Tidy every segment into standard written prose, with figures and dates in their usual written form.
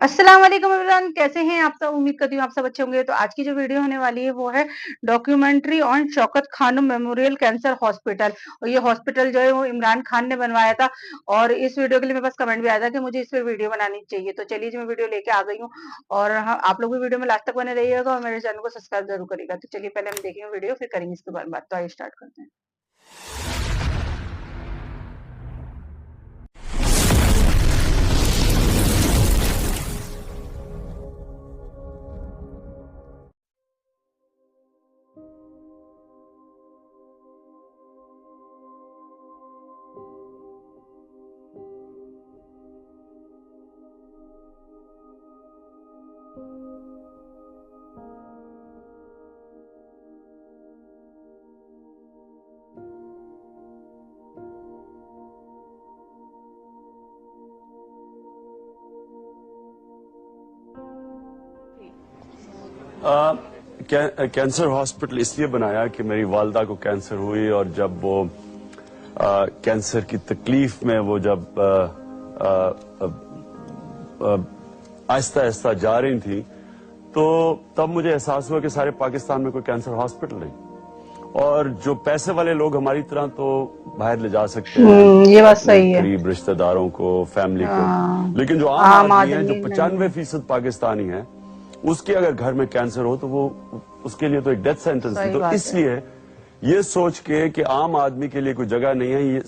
अस्सलाम वालेकुम एवरीवन, कैसे हैं आप सब? उम्मीद करती हूँ आप सब अच्छे होंगे। तो आज की जो वीडियो होने वाली है वो है documentary on Shaukat Khanum memorial cancer hospital. और ये हॉस्पिटल जो है वो इमरान खान ने बनवाया था और इस वीडियो के लिए मेरे पास कमेंट भी आया था कि मुझे इस पे वीडियो बनानी चाहिए। तो चलिए जी मैं वीडियो लेके आ गई हूँ और हाँ, आप लोग भी वीडियो में लास्ट तक बने रहिएगा और मेरे चैनल को सब्सक्राइब जरूर करिएगा। तो चलिए पहले हम देखेंगे वीडियो, फिर करेंगे इसके बारे में बात। तो आइए स्टार्ट करते हैं। कैंसर हॉस्पिटल इसलिए बनाया कि मेरी वालदा को कैंसर हुई और जब वो कैंसर की तकलीफ में वो जब आहिस्ता आहिस्ता जा रही थी तो तब मुझे एहसास हुआ कि सारे पाकिस्तान में कोई कैंसर हॉस्पिटल नहीं और जो पैसे वाले लोग हमारी तरह तो बाहर ले जा सकते हैं ये बात सही है। करीब रिश्तेदारों को, फैमिली हाँ, को, लेकिन जो आम आदमी है जो नहीं। 95% पाकिस्तानी है उसके अगर घर में कैंसर हो तो वो उसके लिए तो एक डेथ सेंटेंस है। तो इसलिए ये सोच के कि आम आदमी के लिए कोई जगह नहीं है, ये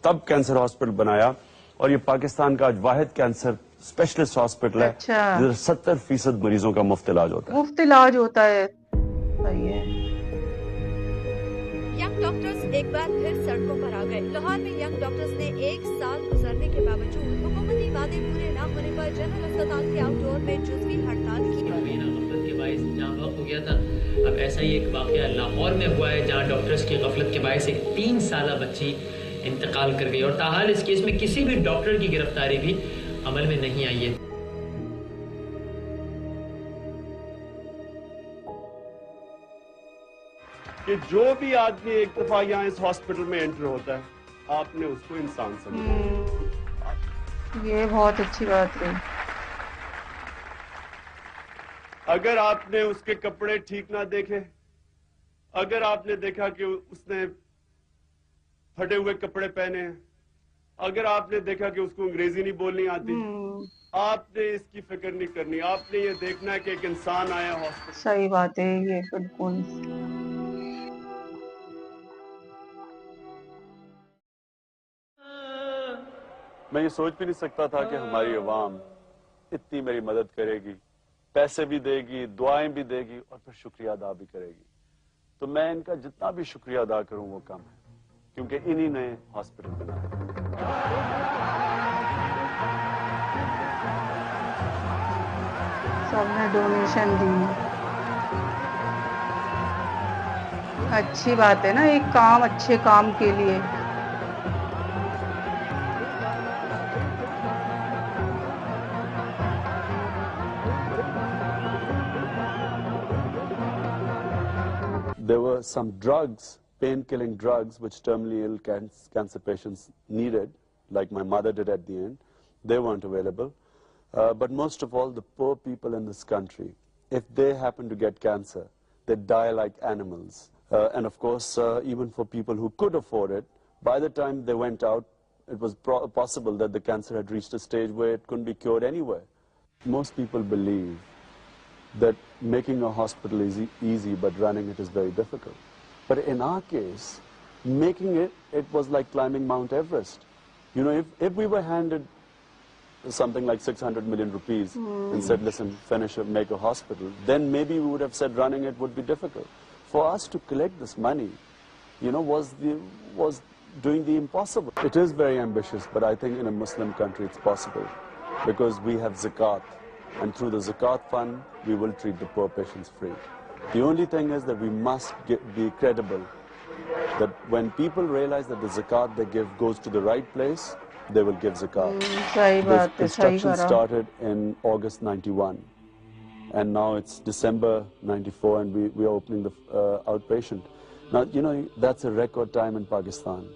तब कैंसर हॉस्पिटल बनाया और ये पाकिस्तान का आज वाहिद कैंसर स्पेशलिस्ट हॉस्पिटल है। अच्छा। 70% मरीजों का मुफ्त इलाज होता है। मुफ्त इलाज होता है, सही है। यंग डॉक्टर्स एक बार फिर सड़कों पर आ गए। लाहौर में यंग डॉक्टर्स ने 1 साल गुजरने के बावजूद हुकूमती वादे पूरे न होने पर जनरल अस्पताल के आउटडोर में जुज़वी हड़ताल की। गफलत के बायस जहाँ वक्त हो गया था, अब ऐसा ही एक वाकया लाहौर में हुआ है जहाँ डॉक्टर्स की गफलत के बायस एक 3 साला बच्ची इंतकाल कर गई और ताहाल इस केस में किसी भी डॉक्टर की गिरफ्तारी भी अमल में नहीं आई है। कि जो भी आदमी एक दफा यहाँ इस हॉस्पिटल में एंटर होता है आपने उसको इंसान समझा। ये बहुत अच्छी बात है। अगर आपने उसके कपड़े ठीक ना देखे, अगर आपने देखा कि उसने फटे हुए कपड़े पहने हैं, अगर आपने देखा कि उसको अंग्रेजी नहीं बोलनी आती, आपने इसकी फिक्र नहीं करनी। आपने ये देखना है कि एक इंसान आया हॉस्पिटल। सही बात है, ये बिल्कुल। मैं ये सोच भी नहीं सकता था कि हमारी अवाम इतनी मेरी मदद करेगी, पैसे भी देगी, दुआएं भी देगी और फिर शुक्रिया अदा भी करेगी। तो मैं इनका जितना भी शुक्रिया अदा करूं वो कम है, क्योंकि इन्हीं ने हॉस्पिटल बनाया। सबने डोनेशन दी, अच्छी बात है ना, एक काम अच्छे काम के लिए। There were some drugs, pain-killing drugs, which terminally ill cancer patients needed, like my mother did at the end. They weren't available. But most of all, the poor people in this country, if they happen to get cancer, they die like animals. And of course, even for people who could afford it, by the time they went out, it was possible that the cancer had reached a stage where it couldn't be cured anywhere. Most people believe that making a hospital is easy, but running it is very difficult. But in our case, making it was like climbing Mount Everest. You know, if we were handed something like 600 million rupees and said, listen, make a hospital, then maybe we would have said running it would be difficult. For us to collect this money, you know, was doing the impossible. It is very ambitious, but I think in a Muslim country it's possible because we have zakat. And through the zakat fund, we will treat the poor patients free. The only thing is that we must be credible, that when people realize that the zakat they give goes to the right place, they will give zakat. This construction started in August 91, and now it's December 94, and we are opening the outpatient. Now, you know, that's a record time in Pakistan.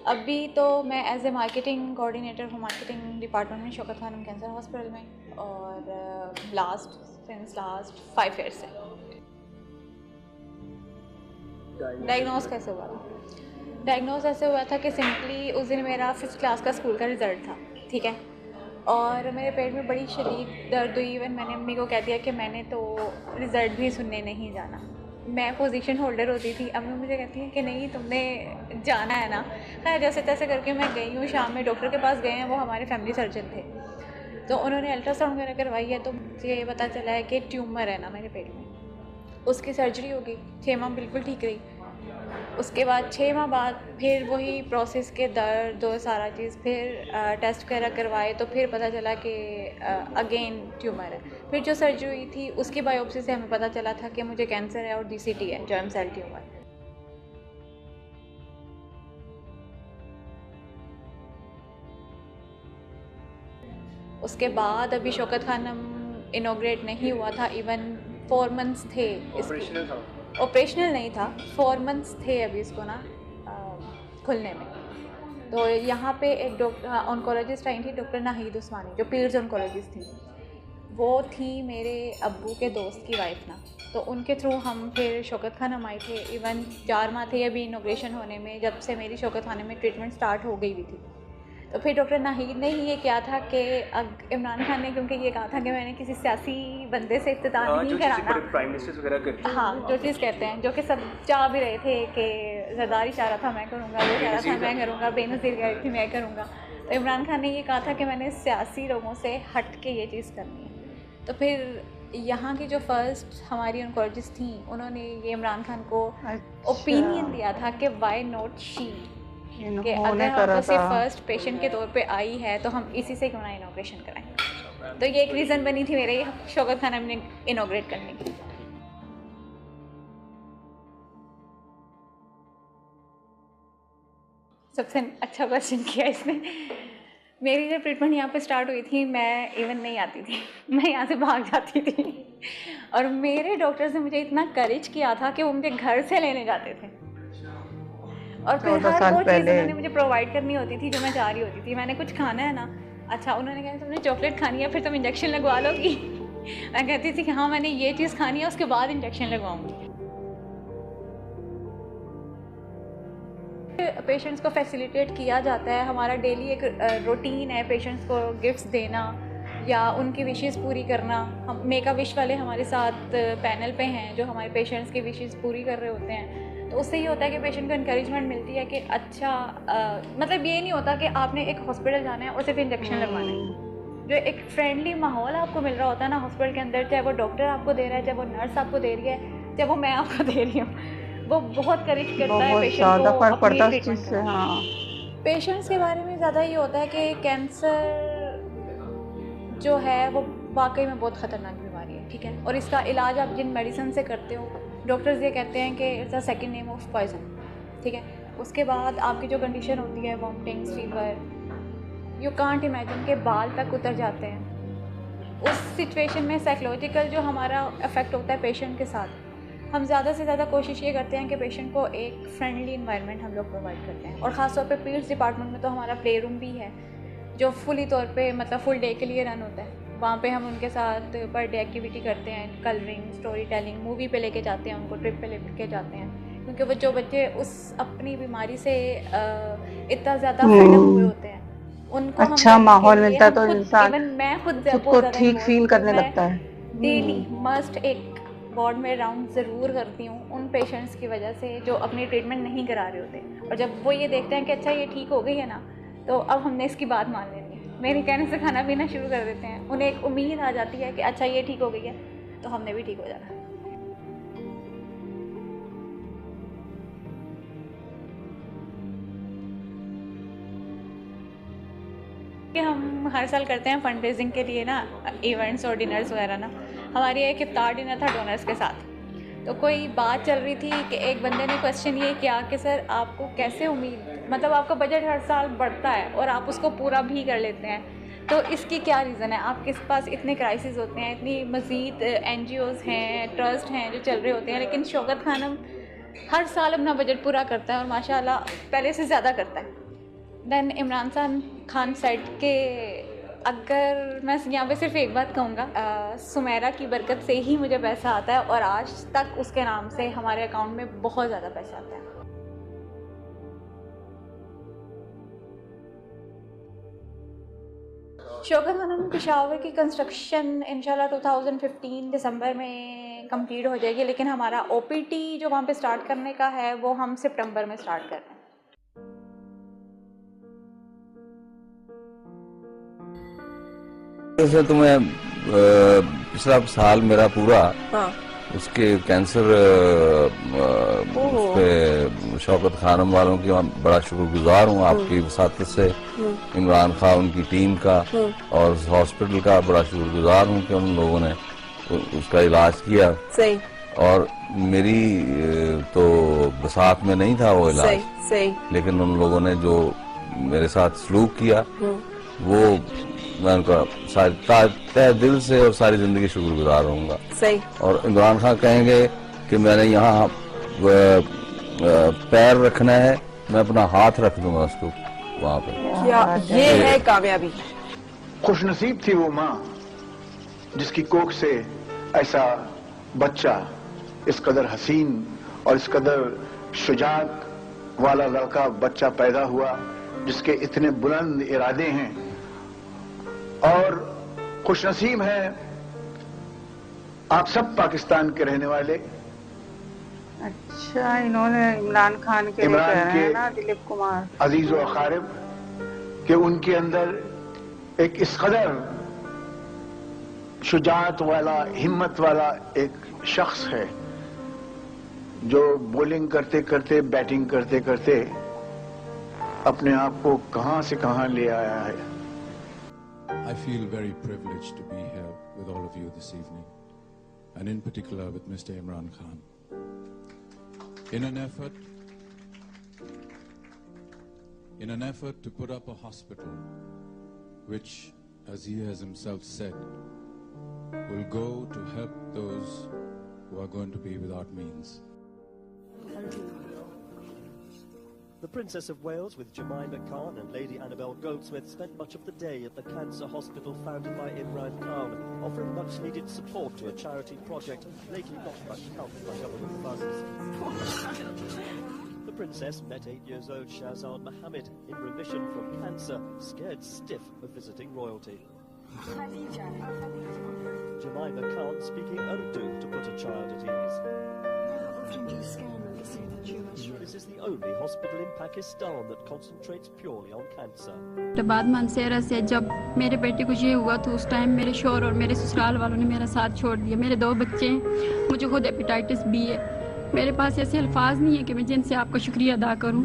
अभी तो मैं as a marketing coordinator हूँ marketing department में Shaukat Khanum cancer hospital में, और since last 5 years से। Diagnose कैसे हुआ था? डायग्नोज ऐसे हुआ था कि सिंपली उस दिन मेरा 5th क्लास का स्कूल का रिज़ल्ट था, ठीक है, और मेरे पेट में बड़ी शदीद दर्द हुई। इवन मैंने मम्मी को कह दिया कि मैंने तो रिज़ल्ट भी सुनने नहीं जाना। मैं पोजीशन होल्डर होती थी, अम्मी मुझे कहती हैं कि नहीं तुमने जाना है ना। खैर जैसे तैसे करके मैं गई हूँ। शाम में डॉक्टर के पास गए हैं, वो हमारे फैमिली सर्जन थे, तो उन्होंने अल्ट्रासाउंड वगैरह करवाई है, तो मुझे ये पता चला है कि ट्यूमर है ना मेरे पेट में। उसकी सर्जरी होगी, 6 माह बिल्कुल ठीक रही। उसके बाद 6 माह बाद फिर वही प्रोसेस के दर्द और सारा चीज़, फिर टेस्ट वगैरह करवाए तो फिर पता चला कि अगेन ट्यूमर है। फिर जो सर्जरी हुई थी उसकी बायोप्सी से हमें पता चला था कि मुझे कैंसर है और DCT है, जर्म सेल ट्यूमर। उसके बाद अभी शौकत खानम इनॉग्रेट नहीं हुआ था, इवन 4 मंथ्स थे। ऑपरेशनल नहीं था, 4 मंथ्स थे अभी इसको ना खुलने में। तो यहाँ पे एक डॉक्टर ऑन्कोलॉजिस्ट आई थी, डॉक्टर नाहिद उस्मानी, जो पीड्स ऑन्कोलॉजिस्ट थी। वो थी मेरे अब्बू के दोस्त की वाइफ ना, तो उनके थ्रू हम फिर शौकत खानम आए थे। इवन 4 माह थे अभी इनॉग्रेशन होने में, जब से मेरी शौकत खानम में ट्रीटमेंट स्टार्ट हो गई भी थी। तो फिर डॉक्टर नाहिद ने ही ये किया था कि इमरान खान ने, क्योंकि ये कहा था कि मैंने किसी सियासी बंदे से इफ्तिताह नहीं कराना, प्राइम मिनिस्टर्स वगैरह करते हैं, हाँ जो चीज़ कहते हैं, जो कि सब चाह भी रहे थे कि ज़रदारी चाह रहा था मैं करूँगा, वो चाह रहा था मैं करूँगा, बेनज़ीर कह रही थी मैं करूँगा। तो इमरान खान ने ये कहा था कि मैंने सियासी लोगों से हट के ये चीज़ करनी है। तो फिर यहाँ की जो फर्स्ट हमारी ऑन्कोलॉजिस्ट थी, उन्होंने ये इमरान खान को ओपिनियन दिया था कि वाई नॉट शी, कि अगर हम उसे फर्स्ट पेशेंट के तौर पे आई है तो हम इसी से क्यों ना इनॉग्रेशन कराएं। तो ये एक रीज़न बनी थी मेरे शौकत खानम ने इनॉग्रेट करने की। सबसे अच्छा क्वेश्चन किया इसने। मेरी जब ट्रीटमेंट यहाँ पे स्टार्ट हुई थी, मैं इवन नहीं आती थी, मैं यहाँ से भाग जाती थी। और मेरे डॉक्टर्स ने मुझे इतना करेज किया था कि वो मुझे घर से लेने जाते थे, और फिर हर वो चीज़ उन्होंने मुझे प्रोवाइड करनी होती थी जो मैं चाह रही होती थी। मैंने कुछ खाना है ना, अच्छा उन्होंने कहा तुमने चॉकलेट खानी है, फिर तुम इंजेक्शन लगवा लोगी। मैं कहती थी कि हाँ मैंने ये चीज़ खानी है, उसके बाद इंजेक्शन लगवाऊंगी। पेशेंट्स को फैसिलिटेट किया जाता है, हमारा डेली एक रूटीन है पेशेंट्स को गिफ्ट्स देना या उनकी विशेस पूरी करना। हम मेक अ विश वाले हमारे साथ पैनल पे हैं जो हमारे पेशेंट्स की विशेस पूरी कर रहे होते हैं। तो उससे ये होता है कि पेशेंट को इनकरेजमेंट मिलती है कि अच्छा मतलब ये नहीं होता कि आपने एक हॉस्पिटल जाना है और सिर्फ इंजेक्शन लगवाना है। जो एक फ्रेंडली माहौल आपको मिल रहा होता है ना हॉस्पिटल के अंदर, चाहे वो डॉक्टर आपको दे रहा है, चाहे वो नर्स आपको दे रही है, चाहे वो मैं आपको दे रही हूँ, वो बहुत करेज करता है पेशेंट को अपनी ट्रीटमेंट से। हाँ, पेशेंट्स के बारे में ज़्यादा ये होता है कि कैंसर जो है वो वाकई में बहुत ख़तरनाक बीमारी है, ठीक है, और इसका इलाज आप जिन मेडिसिन से करते हो, डॉक्टर्स ये कहते हैं कि it's a second name of poison, ठीक है। उसके बाद आपकी जो कंडीशन होती है vomitings, fever, you can't imagine के बाल तक उतर जाते हैं। उस सिचुएशन में साइकोलॉजिकल जो हमारा इफ़ेक्ट होता है पेशेंट के साथ, हम ज़्यादा से ज़्यादा कोशिश ये करते हैं कि पेशेंट को एक फ्रेंडली इन्वायरमेंट हम लोग प्रोवाइड करते हैं। और ख़ास तौर पे पीड्स डिपार्टमेंट में तो हमारा प्ले रूम भी है जो फुली तौर पे मतलब फुल डे के लिए रन होता है। वहाँ पे हम उनके साथ पर डे एक्टिविटी करते हैं, कलरिंग, स्टोरी टेलिंग, मूवी पे लेके जाते हैं, उनको ट्रिप पे लेके जाते हैं, क्योंकि वो जो बच्चे उस अपनी बीमारी से इतना ज़्यादा फेड अप हुए होते हैं, उनको अच्छा माहौल मिलता है तो इंसान मैं खुद को ठीक फील करने लगता है। डेली मस्ट एक वार्ड में राउंड ज़रूर करती हूँ उन पेशेंट्स की वजह से जो अपनी ट्रीटमेंट नहीं करा रहे होते, और जब वो ये देखते हैं कि अच्छा ये ठीक हो गई है ना, तो अब हमने इसकी बात मान लेनी है, मेरे कहने से खाना पीना शुरू कर देते हैं। उन्हें एक उम्मीद आ जाती है कि अच्छा ये ठीक हो गई है तो हमने भी ठीक हो जाना है। कि हम हर साल करते हैं फंड रेजिंग के लिए ना इवेंट्स और डिनर्स वगैरह ना। हमारी एक इफ्तार डिनर था डोनर्स के साथ, तो कोई बात चल रही थी कि एक बंदे ने क्वेश्चन ये किया कि सर आपको कैसे उम्मीद, मतलब आपका बजट हर साल बढ़ता है और आप उसको पूरा भी कर लेते हैं, तो इसकी क्या रीज़न है? आपके पास इतने क्राइसिस होते हैं, इतनी मज़ीद NGOs हैं, ट्रस्ट हैं जो चल रहे होते हैं, लेकिन शौकत खानम हर साल अपना बजट पूरा करता है और माशाल्लाह पहले से ज़्यादा करता है। देन इमरान खान सेट के, अगर मैं यहाँ पे सिर्फ एक बात कहूँगा, सुमेरा की बरकत से ही मुझे पैसा आता है और आज तक उसके नाम से हमारे अकाउंट में बहुत ज़्यादा पैसा आता है। शौकत खानम पेशावर की कंस्ट्रक्शन इंशाल्लाह 2015 दिसंबर में कंप्लीट हो जाएगी, लेकिन हमारा ओपीटी जो वहाँ पे स्टार्ट करने का है वो हम सितंबर में स्टार्ट कर रहे हैं। जैसे तो मैं पिछला साल मेरा पूरा उसके कैंसर उस पे शौकत खानम वालों की बड़ा शुक्रगुजार हूँ, आपकी वसातत से, इमरान खान उनकी टीम का और हॉस्पिटल का बड़ा शुक्रगुजार हूँ कि उन लोगों ने उसका इलाज किया। सही। और मेरी तो बसात में नहीं था वो इलाज, सही। लेकिन उन लोगों ने जो मेरे साथ सलूक किया वो मैं उनका तहे दिल से और सारी जिंदगी शुक्रगुजार रहूंगा। सही। और इमरान खान कहेंगे कि मैंने यहाँ पैर रखना है, मैं अपना हाथ रख दूंगा उसको वहाँ पे। क्या ये है कामयाबी। खुशनसीब थी वो माँ जिसकी कोख से ऐसा बच्चा, इस कदर हसीन और इस कदर शुजात वाला लड़का बच्चा पैदा हुआ, जिसके इतने बुलंद इरादे हैं। और खुशनसीब है आप सब पाकिस्तान के रहने वाले। अच्छा, इन्होंने इमरान खान के लिए कह रहे हैं ना, दिलीप कुमार अजीज व अकारिब, कि उनके अंदर एक इस कदर शुजात वाला, हिम्मत वाला एक शख्स है जो बॉलिंग करते करते, बैटिंग करते करते अपने आप को कहां से कहां ले आया है। I feel very privileged to be here with all of you this evening, and in particular with Mr. Imran Khan. In an effort to put up a hospital which, as he has himself said, will go to help those who are going to be without means. The Princess of Wales with Jemima Khan and Lady Annabel Goldsmith spent much of the day at the cancer hospital founded by Imran Khan, offering much needed support to a charity project lately not much helped by government funds. The Princess met 8 years old Shahzad Mohammed in remission from cancer, scared stiff of visiting royalty. Jemima Khan speaking Urdu to put a child at ease. This is the only hospital in Pakistan that concentrates purely on cancer. बाद मानसेरा से जब मेरे बेटे को ये हुआ तो उस टाइम मेरे शौहर और मेरे ससुराल वालों ने मेरा साथ छोड़ दिया। मेरे 2 बच्चे हैं, मुझे खुद हेपेटाइटिस बी है। मेरे पास ऐसे अल्फाज नहीं है कि मैं जिनसे आपका शुक्रिया अदा करूं।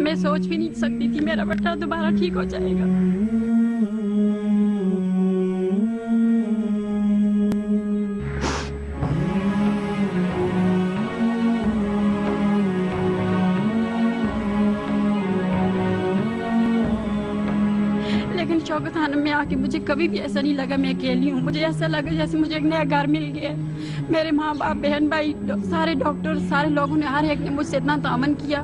मैं सोच भी नहीं सकती थी मेरा बेटा दोबारा ठीक हो जाएगा। शौकत खानम में आके मुझे कभी भी ऐसा नहीं लगा मैं अकेली हूँ। मुझे ऐसा लगा जैसे मुझे एक नया घर मिल गया। मेरे माँ बाप, बहन भाई, सारे डॉक्टर, सारे लोगों ने, हर एक ने मुझसे इतना तामन किया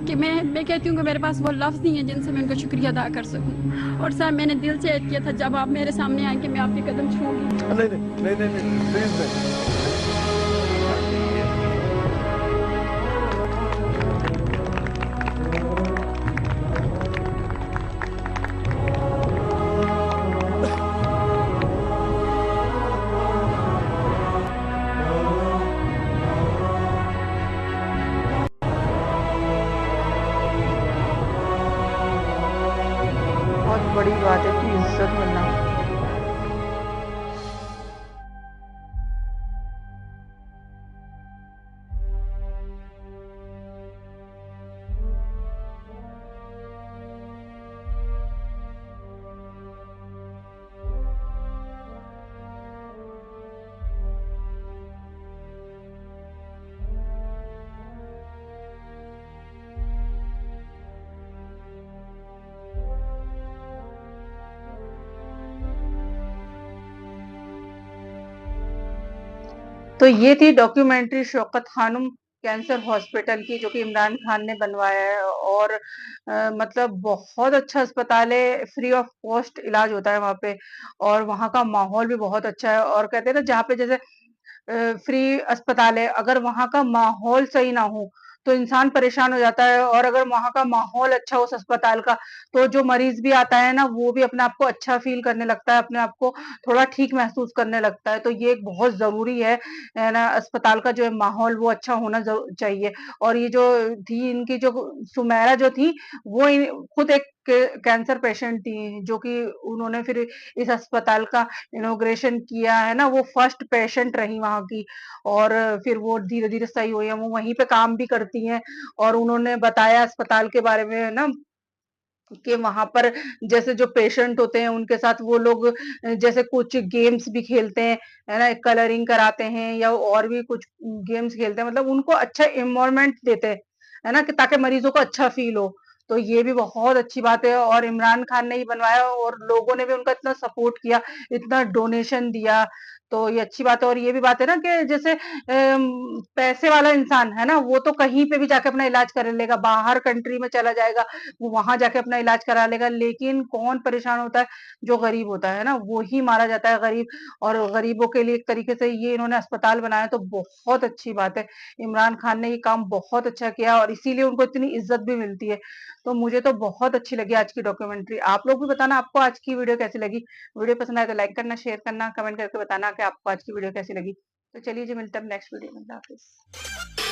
कि मैं कहती हूँ कि मेरे पास वो लफ्ज़ नहीं है जिनसे मैं उनका शुक्रिया अदा कर सकूँ। और सर, मैंने दिल से ऐड किया था जब आप मेरे सामने आए कि मैं आपके कदम छूँगी। नहीं, प्लीज नहीं। बड़ी बात है कि इज्जत मिलना। तो ये थी documentary Shaukat Khanum cancer hospital की, जो कि इमरान खान ने बनवाया है। और मतलब बहुत अच्छा अस्पताल है, फ्री ऑफ कॉस्ट इलाज होता है वहाँ पे, और वहाँ का माहौल भी बहुत अच्छा है। और कहते हैं ना, जहाँ पे जैसे फ्री अस्पताल है, अगर वहाँ का माहौल सही ना हो तो इंसान परेशान हो जाता है, और अगर वहाँ का माहौल अच्छा हो उस अस्पताल का, तो जो मरीज भी आता है ना, वो भी अपने आप को अच्छा फील करने लगता है, अपने आप को थोड़ा ठीक महसूस करने लगता है। तो ये एक बहुत जरूरी है ना, अस्पताल का जो है माहौल वो अच्छा होना चाहिए। और ये जो थी, इनकी जो सुमेरा जो थी, वो खुद एक कैंसर पेशेंट थी, जो कि उन्होंने फिर इस अस्पताल का इनॉग्रेशन किया है ना, वो फर्स्ट पेशेंट रही वहां की। और फिर वो धीरे धीरे सही हुई है, वो वहीं पे काम भी करती हैं। और उन्होंने बताया अस्पताल के बारे में ना, कि वहां पर जैसे जो पेशेंट होते हैं उनके साथ वो लोग जैसे कुछ गेम्स भी खेलते हैं, है ना, कलरिंग कराते हैं या और भी कुछ गेम्स खेलते हैं, मतलब उनको अच्छा इन्वायरमेंट देते हैं, है ना, कि ताकि मरीजों को अच्छा फील हो। तो ये भी बहुत अच्छी बात है, और इमरान खान ने ही बनवाया, और लोगों ने भी उनका इतना सपोर्ट किया, इतना डोनेशन दिया। तो ये अच्छी बात है। और ये भी बात है ना, कि जैसे पैसे वाला इंसान है ना, वो तो कहीं पे भी जाके अपना इलाज कर लेगा, बाहर कंट्री में चला जाएगा, वो वहां जाके अपना इलाज करा लेगा। लेकिन कौन परेशान होता है? जो गरीब होता है ना, वो ही मारा जाता है, गरीब। और गरीबों के लिए एक तरीके से ये इन्होंने अस्पताल बनाया, तो बहुत अच्छी बात है। इमरान खान ने ये काम बहुत अच्छा किया, और इसीलिए उनको इतनी इज्जत भी मिलती है। तो मुझे तो बहुत अच्छी लगी आज की डॉक्यूमेंट्री। आप लोग भी बताना आपको आज की वीडियो कैसी लगी। वीडियो पसंद आए तो लाइक करना, शेयर करना, कमेंट करके बताना कि आपको आज की वीडियो कैसी लगी। तो चलिए जी, मिलते हैं नेक्स्ट वीडियो में। अल्लाह हाफिज।